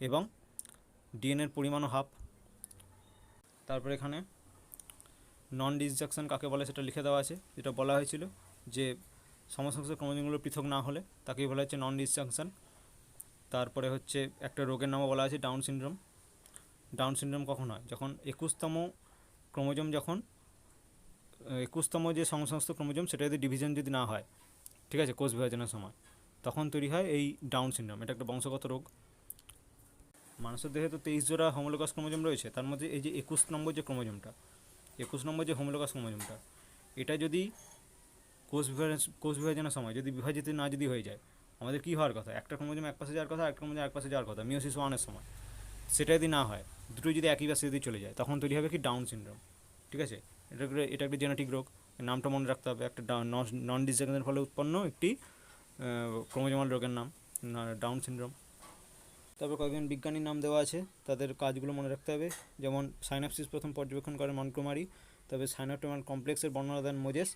এবং ডিএনএর পরিমাণও হাফ। তারপর এখানে নন ডিসজাংশন কাকে বলে সেটা লিখে দেওয়া আছে, যেটা বলা হয়েছিল যে সমসংখ্যক ক্রোমোজোমগুলো পৃথক না হলে তাকেই বলা হচ্ছে নন ডিসজাংশন। তারপরে হচ্ছে একটা রোগের নামও বলা আছে, ডাউন সিনড্রোম। ডাউন সিনড্রোম কখন হয়, যখন 21তম ক্রোমোজোম যখন 21তম যে সমসংস্থ ক্রোমোজোম সেটা যদি ডিভিশন যদি না হয়, ঠিক আছে, কোষ বিভাজনের সময়, তখন তৈরি হয় এই ডাউন সিনড্রোম। এটা একটা বংশগত রোগ। মানুষের দেহে তো 23 জোড়া হোমোলোগাস ক্রোমোজোম রয়েছে, তার মধ্যে এই যে 21 নম্বর যে হোমোলোগাস ক্রোমোজোমটা, এটা যদি কোষ বিভাজনের সময় যদি বিভাজিত না যদি হয়ে যায়, আমাদের কী হওয়ার কথা, একটা ক্রোমোজোম এক পাশে যাওয়ার কথা, একটা ক্রোমোজোম এক পাশে যাওয়ার কথা মিওসিস ওয়ানের সময়, সেটা যদি না হয়, দুটোই যদি একই পাশে যদি চলে যায়, তখন তৈরি হবে কি ডাউন সিনড্রোম, ঠিক আছে। এটা একটা জেনেটিক রোগ, নামটা মনে রাখতে হবে, একটা নন ডিসজাংশনের ফলে উৎপন্ন একটি ক্রোমোজোমাল রোগের নাম ডাউন সিনড্রোম। তারপর কয়েকজন বিজ্ঞানীর নাম দেওয়া আছে, তাদের কাজগুলো মনে রাখতে হবে। যেমন সাইনাপসিস প্রথম পর্যবেক্ষণ করেন মন্টগোমারি, তবে সাইনাপটোমাল কমপ্লেক্সের বর্ণনা দেন মোজেস,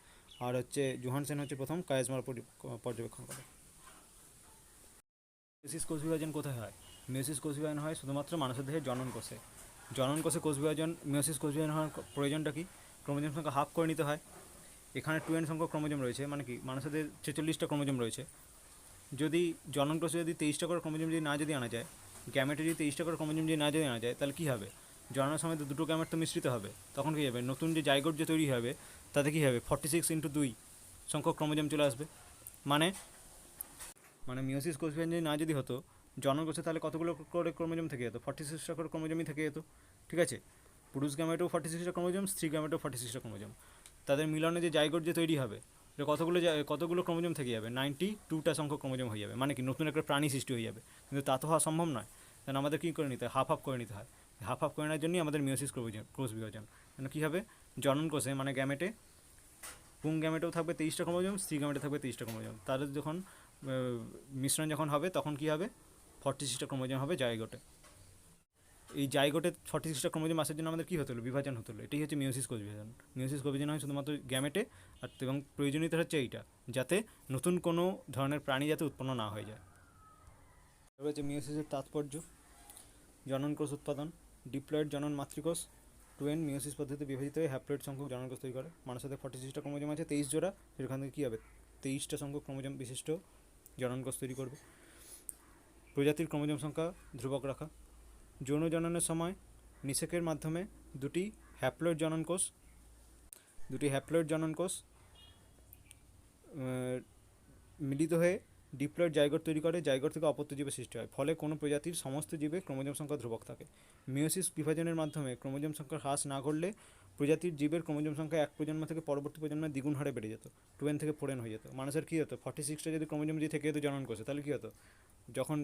আর হচ্ছে জোহানসেন হচ্ছে প্রথম কায়াজমার পর্যবেক্ষণ করে। মিওসিস কোষ বিভাজন কোথায় হয়, মিওসিস কোষ বিভাজন হয় শুধুমাত্র মানুষের দেহে জনন কোষে মিওসিস কোষ বিভাজন হওয়ার প্রয়োজনটা কি, ক্রোমোজোম সংখ্যা হাফ করে নিতে হয়। এখানে 2n সংখ্যক ক্রোমোজোম রয়েছে, মানে কি মানুষের 46টা ক্রোমোজোম রয়েছে। যদি জনন কোষে যদি 23টা করে ক্রোমোজোম যদি আনা যায়, গ্যামেটে যদি 23টা করে ক্রোমোজোম যদি আনা যায়, তাহলে কী হবে, জন্মের সময় তো দুটো গ্যামেট তো মিশ্রিত হবে, তখন কী হবে, নতুন যে জাইগোট যে তৈরি হবে তাতে কী হবে 46x2 সংখ্যক ক্রোমোজোম চলে আসবে। মানে মিওসিস কোষ বিভাজন যদি হতো জনন কোষে, তাহলে কতগুলো করে ক্রোমোজোম থেকে যেত, 46টা করে ক্রোমোজোমই থেকে যেত, ঠিক আছে। পুরুষ গ্যামেটেও 46টা ক্রোমোজোম, স্ত্রী গ্যামেটেও 46টা ক্রোমোজোম, তাদের মিলনে যে জাইগোট যে তৈরি হবে, কতগুলো ক্রোমোজোম থেকে যাবে, 92টা সংখ্যক ক্রোমোজোম হয়ে যাবে। মানে কি নতুন একটা প্রাণী সৃষ্টি হয়ে যাবে, কিন্তু তা তো হওয়া সম্ভব নয়, কারণ আমাদের কী করে নিতে হয়, হাফ করে নিতে হয়। হাফ হাফ করে নেওয়ার জন্যই আমাদের মিওসিস কোষ বিভাজন। মানে কী হবে, জনন কোষে মানে গ্যামেটে, পুং গ্যামেটেও থাকবে 23টা ক্রোমোজোম, স্ত্রী গ্যামেটে থাকবে 23টা ক্রোমোজোম। তাদের যখন মিশ্রণ যখন হবে তখন কী হবে, 46টা ক্রোমোজোম হবে জাইগোটে। এই জাইগোটে 46টা ক্রোমোজোম আসার জন্য আমাদের কী হতে হলো, বিভাজন হতে হলো। এটাই হচ্ছে মিওসিস কোষ বিভাজন। মিওসিস কোষ বিভাজন হয় শুধুমাত্র গ্যামেটে, আর এবং প্রয়োজনীয়তা হচ্ছে এইটা, যাতে নতুন কোনো ধরনের প্রাণী যাতে উৎপন্ন না হয়ে যায়। এবার হচ্ছে মিওসিসের তাৎপর্য। জনন কোষ উৎপাদন, ডিপ্লয়েড জনন মাতৃকোষ টুয়েন মিওসিস পদ্ধতিতে বিভাজিত হয়ে হ্যাপ্লয়েড সংখ্যক জনন কোষ তৈরি করে। মানুষের সাথে 46টা ক্রোমোজোম আছে, 23 জোড়া, সেখান থেকে কী হবে, 23টা সংখ্যক ক্রোমোজোম বিশিষ্ট জনন কোষ তৈরি করবে। প্রজাতির ক্রোমোজোম সংখ্যা ধ্রুবক রাখা। যৌন জননের সময় নিষেকের মাধ্যমে দুটি হ্যাপ্লয়েড জনন কোষ মিলিত হয়ে ডিপ্লয়েড জাইগোট তৈরি করে। জাইগোট থেকে অপত্য জীবের সৃষ্টি হয়, ফলে কোনো প্রজাতির সমস্ত জীবে ক্রোমোজোম সংখ্যা ধ্রুবক থাকে। মিওসিস বিভাজনের মাধ্যমে ক্রোমোজোম সংখ্যার হ্রাস না ঘটলে প্রজাতির জীবের ক্রোমোজোম সংখ্যা এক প্রজন্ম থেকে পরবর্তী প্রজন্মে দ্বিগুণ হারে বেড়ে যেত, 2n থেকে 4n হয়ে যেত। মানুষের কী হতো, 46টা যদি ক্রোমোজোম যদি থেকে যেত জনন কোষে, তাহলে কী হতো, যখন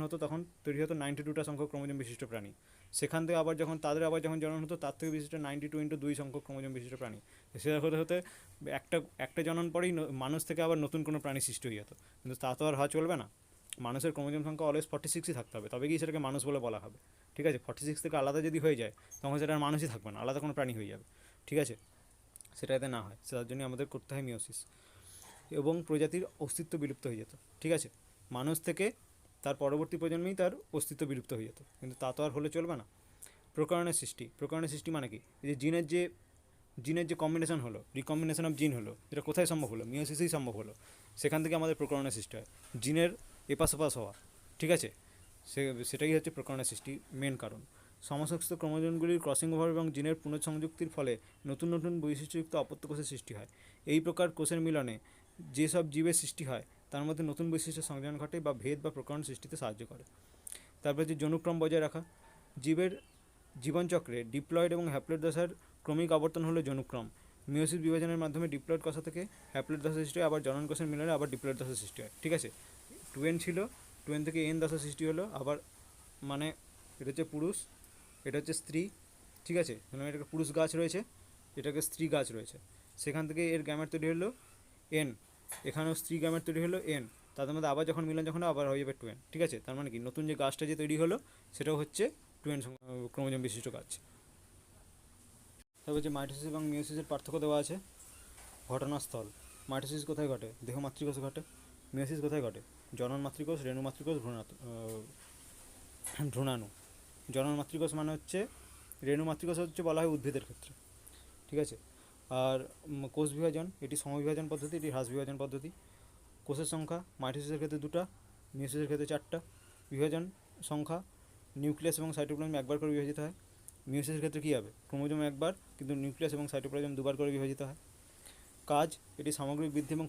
হতো তখন তৈরি হতো 92টা সংখ্যক ক্রোমোজোম বিশিষ্ট প্রাণী। সেখান থেকে আবার যখন জনন হতো, তার থেকে বিশিষ্ট 92 × 2 সংখ্যক ক্রোমোজোম বিশিষ্ট প্রাণী। সেটা হতে একটা জনন পরেই মানুষ থেকে আবার নতুন কোনো প্রাণী সৃষ্টি হয়ে যেত। কিন্তু তা তো আর হওয়া চলবে না। মানুষের ক্রোমোজোম সংখ্যা অলওয়েজ 46ই থাকতে হবে, তবে গিয়ে সেটাকে মানুষ বলে বলা হবে। ঠিক আছে, 46 থেকে আলাদা যদি হয়ে যায় তখন সেটা আর মানুষই থাকবে না, আলাদা কোনো প্রাণী হয়ে যাবে। ঠিক আছে, সেটা যাতে না হয় তার জন্য আমাদের করতে হয় মিওসিস। এবং প্রজাতির অস্তিত্ব বিলুপ্ত হয়ে যেত। ঠিক আছে, মানুষ থেকে তার পরবর্তী প্রজন্মেই তার অস্তিত্ব বিলুপ্ত হয়ে যেত, কিন্তু তা তো আর হলে চলবে না। প্রকরণের সৃষ্টি মানে কি, এই যে জিনের যে কম্বিনেশন হলো, রিকম্বিনেশন অফ জিন হলো, যেটা কোথায় সম্ভব হলো, মিওসিসেই সম্ভব হলো। সেখান থেকে আমাদের প্রকরণের সৃষ্টি হয়, জিনের এপাশ ওপাশ হওয়া। ঠিক আছে, সেটাই হচ্ছে প্রকরণের সৃষ্টি মেন কারণ। সমস্ত ক্রোমোজোমগুলির ক্রসিং ওভার এবং জিনের পুনঃসংযুক্তির ফলে নতুন নতুন বৈশিষ্ট্যযুক্ত অপত্য কোষের সৃষ্টি হয়। এই প্রকার কোষের মিলনে যেসব জীবের সৃষ্টি হয় তার মধ্যে নতুন বৈশিষ্ট্য সংযোজন ঘটে বা ভেদ বা প্রকরণ সৃষ্টিতে সাহায্য করে। তারপরে যে যৌনক্রম বজায় রাখা। জীবের জীবনচক্রে ডিপ্লয়েড এবং হ্যাপ্লয়েড দশার ক্রমিক আবর্তন হলো যৌনক্রম। মিওসিস বিভাজনের মাধ্যমে ডিপ্লয়েড দশা থেকে হ্যাপ্লয়েড দশা সৃষ্টি হয়, আবার জনন কোষের মিলনে আবার ডিপ্লয়েড দশা সৃষ্টি হয়। ঠিক আছে, 2n ছিল, 2n থেকে n দশা সৃষ্টি হলো, আবার মানে এটা হচ্ছে পুরুষ, এটা হচ্ছে স্ত্রী। ঠিক আছে, এটাকে পুরুষ গাছ রয়েছে, এটাকে স্ত্রী গাছ রয়েছে। সেখান থেকে এর গ্যামেট তৈরি হলো n, এখানেও স্ত্রী গ্যামেট তৈরি হলো n, তাদের মধ্যে আবার যখন মিলন যখন আবার হয়ে যাবে 2n। ঠিক আছে, তার মানে কি নতুন যে গাছটা যে তৈরি হলো সেটাও হচ্ছে 2n ক্রোমোজোম বিশিষ্ট গাছ। তারপর যে মাইটোসিস এবং মিওসিসের পার্থক্য দেওয়া আছে। ঘটনাস্থল, মাইটোসিস কোথায় ঘটে, দেহ মাতৃকোষে ঘটে। মিওসিস কোথায় ঘটে, জনন মাতৃকোষ, রেণু মাতৃকোষ, ভ্রূণাণু। জনন মাতৃকোষ মানে হচ্ছে, রেণু মাতৃকোষ হচ্ছে বলা হয় উদ্ভিদের ক্ষেত্রে। ঠিক আছে, আর কোষ বিভাজন, এটি সমবিভাজন পদ্ধতি, এটি হ্রাস বিভাজন পদ্ধতি। কোষের সংখ্যা মাইটোসিসের ক্ষেত্রে 2টা, মিওসিসের ক্ষেত্রে 4টা। বিভাজন সংখ্যা, নিউক্লিয়াস এবং সাইটোপ্লাজম একবার করে বিভাজিত হয়। মিওসিসের ক্ষেত্রে কী হবে, ক্রোমোজোম একবার, কিন্তু নিউক্লিয়াস এবং সাইটোপ্লাজম দুবার করে বিভাজিত হয়। কাজ, এটি সামগ্রিক বৃদ্ধি এবং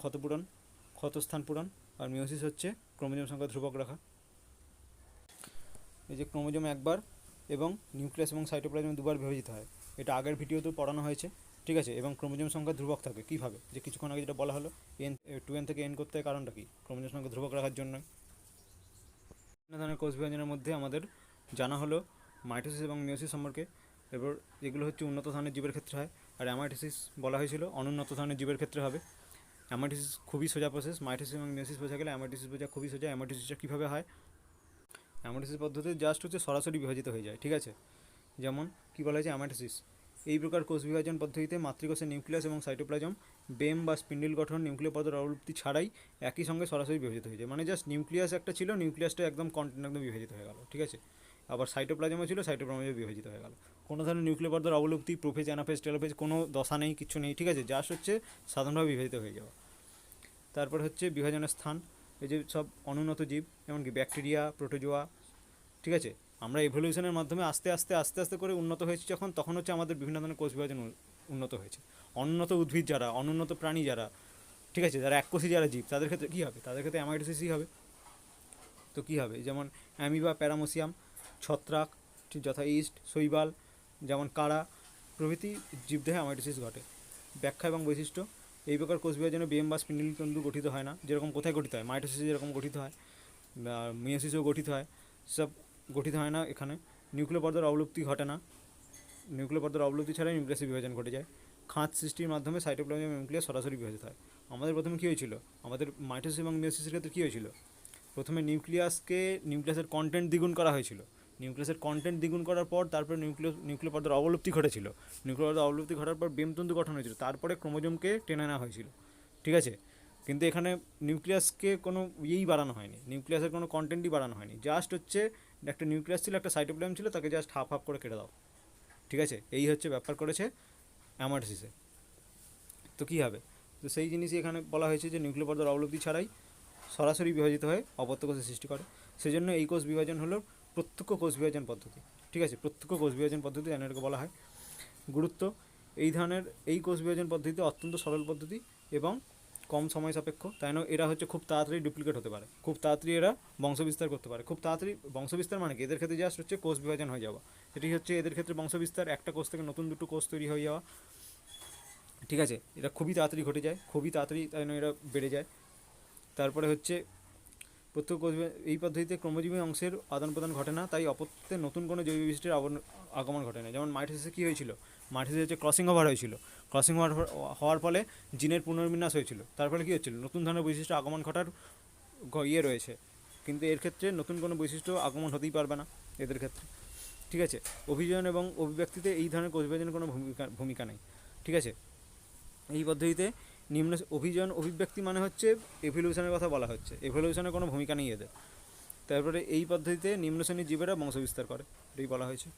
ক্ষতস্থান পূরণ। আর মিওসিস হচ্ছে ক্রোমোজোম সংখ্যা ধ্রুবক রাখা। এই যে ক্রোমোজোম একবার এবং নিউক্লিয়াস এবং সাইটোপ্লাজম দুবার বিভাজিত হয়, এটা আগের ভিডিওতেও পড়ানো হয়েছে। ঠিক আছে, এবং ক্রোমোজোম সংখ্যা ধ্রুবক থাকে কীভাবে, যে কিছুক্ষণ আগে যেটা বলা হলো, 2n থেকে n করতে হয়, কারণটা কি, ক্রোমোজোম সংখ্যা ধ্রুবক রাখার জন্য। বিভিন্ন ধরনের কোষ বিভাজনের মধ্যে আমাদের জানা হলো মাইটোসিস এবং মিওসিস সম্পর্কে। এরপর এগুলো হচ্ছে উন্নত ধরনের জীবের ক্ষেত্রে হয়, আর অ্যামাইটোসিস বলা হয়েছিল অনুন্নত ধরনের জীবের ক্ষেত্রে হবে। অ্যামাইটোসিস খুবই সোজা প্রসেস, মাইটোসিস এবং মিওসিস বোঝা গেলে অ্যামাইটোসিস বোঝা খুবই সোজা। অ্যামাইটোসিসটা কীভাবে হয়, অ্যামাইটোসিস পদ্ধতি জাস্ট হচ্ছে সরাসরি বিভাজিত হয়ে যায়। ঠিক আছে, যেমন কী বলা হয়েছে, অ্যামাইটোসিস এই প্রকার কোষ বিভাজন পদ্ধতিতে মাতৃকোষের নিউক্লিয়াস এবং সাইটোপ্লাজম বেম বা স্পিন্ডিল গঠন নিউক্লিয় পদের অবলুপ্তি ছাড়াই একই সঙ্গে সরাসরি বিভাজিত হয়ে যায়। মানে জাস্ট নিউক্লিয়াস একটা ছিল, নিউক্লিয়াসটা একদম কন্টেন্ট একদম বিভাজিত হয়ে গেল। ঠিক আছে, আবার সাইটোপ্লাজমও ছিল, সাইটোপ্লাজমও বিভাজিত হয়ে গেল। কোনো ধরনের নিউক্লিয় পদের অবলুপ্তি, প্রোফেজ, অ্যানাফেজ, টেলোফেজ কোনো দশা নেই, কিছু নেই। ঠিক আছে, জাস্ট হচ্ছে সাধারণভাবে বিভাজিত হয়ে যাওয়া। তারপর হচ্ছে বিভাজনের স্থান, এই যে সব অনুন্নত জীব এমনকি ব্যাকটেরিয়া, প্রোটোজোয়া। ঠিক আছে, আমরা এভলিউশনের মাধ্যমে আস্তে আস্তে করে উন্নত হয়েছে যখন, তখন হচ্ছে আমাদের বিভিন্ন ধরনের কোষ বিভাজন উন্নত হয়েছে। অনুন্নত উদ্ভিদ যারা, অনুন্নত প্রাণী যারা, ঠিক আছে, যারা এককোষী যারা জীব, তাদের ক্ষেত্রে কী হবে, তাদের ক্ষেত্রে অ্যামাইটোসিসই হবে। তো কী হবে, যেমন অ্যামিবা, প্যারামোসিয়াম, ছত্রাক, যথা ইস্ট, শৈবাল, যেমন কারা প্রভৃতি জীবদেহে অ্যামাইটোসিস ঘটে। ব্যাখ্যা এবং বৈশিষ্ট্য, এই প্রকার কোষ বিভাজনে বেম বা স্পিন্ডল তন্তু গঠিত হয় না, যেরকম কোথায় গঠিত হয়, মাইটোসিসে যেরকম গঠিত হয়, মিওসিসেও গঠিত হয়, সব গঠিত হয় না এখানে। নিউক্লিয় পর্দার অবলুপ্তি ঘটে না, নিউক্লিয় পর্দার অবলুপ্তি ছাড়াই নিউক্লিয়াসের বিভাজন ঘটে যায়। খাঁজ সৃষ্টির মাধ্যমে সাইটোপ্লাজম এবং নিউক্লিয়াস সরাসরি বিভাজিত হয়। আমাদের প্রথমে কী হয়েছিল, আমাদের মাইটোসিস এবং মিয়োসিসের ক্ষেত্রে কী হয়েছিল, প্রথমে নিউক্লিয়াসের কন্টেন্ট দ্বিগুণ করা হয়েছিল, নিউক্লিয়াসের কন্টেন্ট দ্বিগুণ করার পর তারপরে নিউক্লিয় পর্দার অবলুপ্তি ঘটেছিল, নিউক্লিয় পর্দার অবলুপ্তি ঘটার পর বেমতন্তু গঠন হয়েছিল, তারপরে ক্রোমোজোমকে টেনে নেওয়া হয়েছিল, ঠিক আছে। কিন্তু এখানে নিউক্লিয়াসকে কোনো ইয়েই বাড়ানো হয়নি, নিউক্লিয়াসের কোনো কন্টেন্টই বাড়ানো হয়নি, জাস্ট হচ্ছে একটা নিউক্লিয়াস ছিল, একটা সাইটোপ্লাজম ছিল, তাকে জাস্ট হাফ হাফ করে কেটে দাও, ঠিক আছে। এই হচ্ছে ব্যাপার করেছে অ্যামাটোসিসে। তো কী হবে, তো সেই জিনিসই এখানে বলা হয়েছে যে নিউক্লিয় পর্দার অবলুপ্তি ছাড়াই সরাসরি বিভাজিত হয়ে অপত্য কোষের সৃষ্টি করে। সেজন্য এই কোষ বিভাজন হলো প্রত্যক্ষ কোষ বিভাজন পদ্ধতি, ঠিক আছে, প্রত্যক্ষ কোষ বিভাজন পদ্ধতি এটাকে বলা হয়। গুরুত্ব, এই ধরনের এই কোষ বিভাজন পদ্ধতি অত্যন্ত সরল পদ্ধতি এবং কম সময় সাপেক্ষ, তাই না। এরা হচ্ছে খুব তাড়াতাড়ি ডুপ্লিকেট হতে পারে, খুব তাড়াতাড়ি এরা বংশবিস্তার করতে পারে, খুব তাড়াতাড়ি বংশবিস্তার মানে কি, এদের ক্ষেত্রে জাস্ট হচ্ছে কোষ বিভাজন হয়ে যাওয়া, এটি হচ্ছে এদের ক্ষেত্রে বংশবিস্তার, একটা কোষ থেকে নতুন দুটো কোষ তৈরি হয়ে যাওয়া, ঠিক আছে। এটা খুবই তাড়াতাড়ি ঘটে যায়, খুবই তাড়াতাড়ি, তাই না, এরা বেড়ে যায়। তারপরে হচ্ছে প্রত্যেক কোষ এই পদ্ধতিতে ক্রোমোজোমী অংশের আদান প্রদান ঘটে না, তাই অপত্যে নতুন কোনো জৈব বৈশিষ্ট্যের আগমন ঘটে না। যেমন মাইটোসিসে কী হয়েছিল, মাইটোসিসে হচ্ছে ক্রসিং ওভার হয়েছিল, ক্রসিং ওভার হওয়ার ফলে জিনের পুনর্বিন্যাস হয়েছিল, তার ফলে কী হচ্ছিল, নতুন ধরনের বৈশিষ্ট্য আগমন ঘটার রয়েছে। কিন্তু এর ক্ষেত্রে নতুন কোনো বৈশিষ্ট্য আগমন হতেই পারবে না এদের ক্ষেত্রে, ঠিক আছে। অভিযোজন এবং অভিব্যক্তিতে এই ধরনের কোষ বিভাজনের কোনো ভূমিকা নেই, ঠিক আছে। এই পদ্ধতিতে নিম্ন অভিযোজন অভিব্যক্তি মানে হচ্ছে এভলিউশনের কথা বলা হচ্ছে, এভলিউশনের কোনো ভূমিকা নেই এদের। তারপরে এই পদ্ধতিতে নিম্ন শ্রেণীর জীবেরা বংশবিস্তার করে, এটাই বলা হয়েছে।